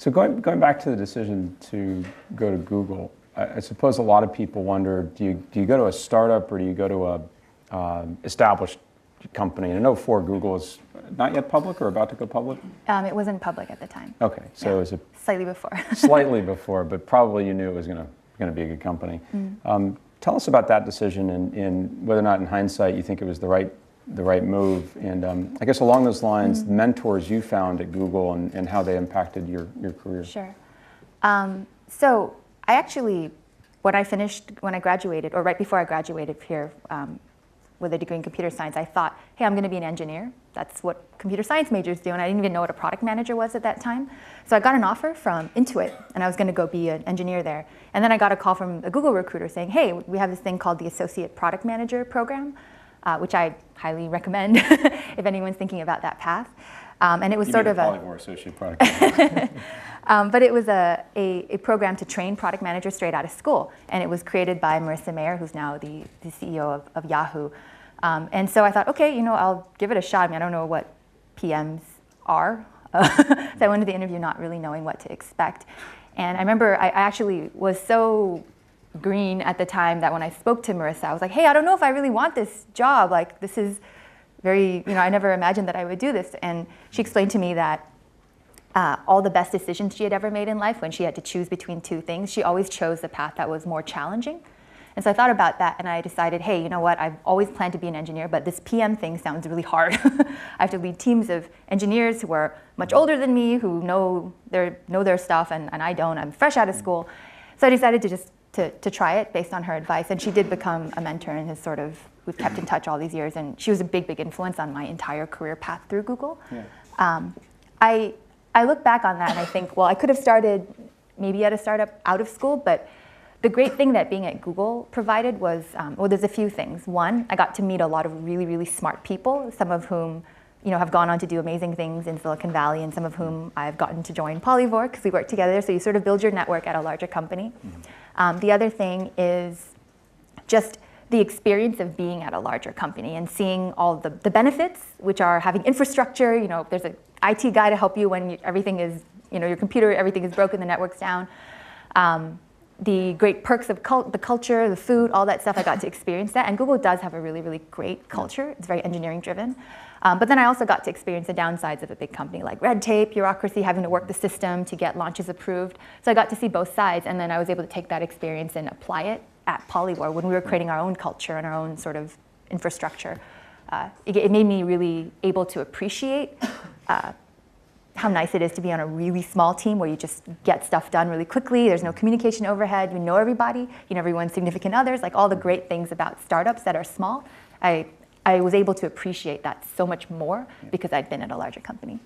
So going back to the decision to go to Google, I suppose a lot of people wonder, do you go to a startup or do you go to a established company? And in 2004, Google was not yet public or about to go public? It wasn't public at the time. Okay, so it was slightly before. Slightly before, but probably you knew it was going to be a good company. Tell us about that decision and whether or not in hindsight you think it was the right move. And I guess along those lines, the mentors you found at Google and how they impacted your career. Sure. So I actually, when I graduated, or right before I graduated here with a degree in computer science, I thought, hey, I'm going to be an engineer. That's what computer science majors do, and I didn't even know what a product manager was at that time. So I got an offer from Intuit, and I was going to go be an engineer there. And then I got a call from a Google recruiter saying, hey, we have this thing called the Associate Product Manager program, which I highly recommend if anyone's thinking about that path. And it was sort of a Polyvore Associate Product Manager. But it was a program to train product managers straight out of school. And it was created by Marissa Mayer, who's now the CEO of Yahoo. And so I thought, okay, I'll give it a shot. I mean, I don't know what PMs are. So I went to the interview not really knowing what to expect. And I remember I actually was so green at the time that when I spoke to Marissa, I was like, hey, I don't know if I really want this job. Like, this is very, I never imagined that I would do this. And she explained to me that all the best decisions she had ever made in life, when she had to choose between two things, she always chose the path that was more challenging. And so I thought about that, and I decided, hey, you know what? I've always planned to be an engineer, but this PM thing sounds really hard. I have to lead teams of engineers who are much older than me, who know their stuff, and I don't. I'm fresh out of school. So I decided to just to try it based on her advice. And she did become a mentor and we've kept in touch all these years. And she was a big, big influence on my entire career path through Google. Yeah. I look back on that and I think, well, I could have started maybe at a startup out of school, but the great thing that being at Google provided was, there's a few things. One, I got to meet a lot of really, really smart people, some of whom have gone on to do amazing things in Silicon Valley, and some of whom I've gotten to join Polyvore because we work together. So you sort of build your network at a larger company. The other thing is just the experience of being at a larger company and seeing all the benefits, which are having infrastructure. There's an IT guy to help you when everything is, your computer, everything is broken, the network's down. The great perks of the culture, the food, all that stuff, I got to experience that. And Google does have a really, really great culture. It's very engineering driven. But then I also got to experience the downsides of a big company, like red tape, bureaucracy, having to work the system to get launches approved. So I got to see both sides, and then I was able to take that experience and apply it at Polyvore when we were creating our own culture and our own sort of infrastructure. It made me really able to appreciate how nice it is to be on a really small team where you just get stuff done really quickly. There's no communication overhead. You know everybody. You know everyone's significant others. Like all the great things about startups that are small. I was able to appreciate that so much more because I'd been at a larger company.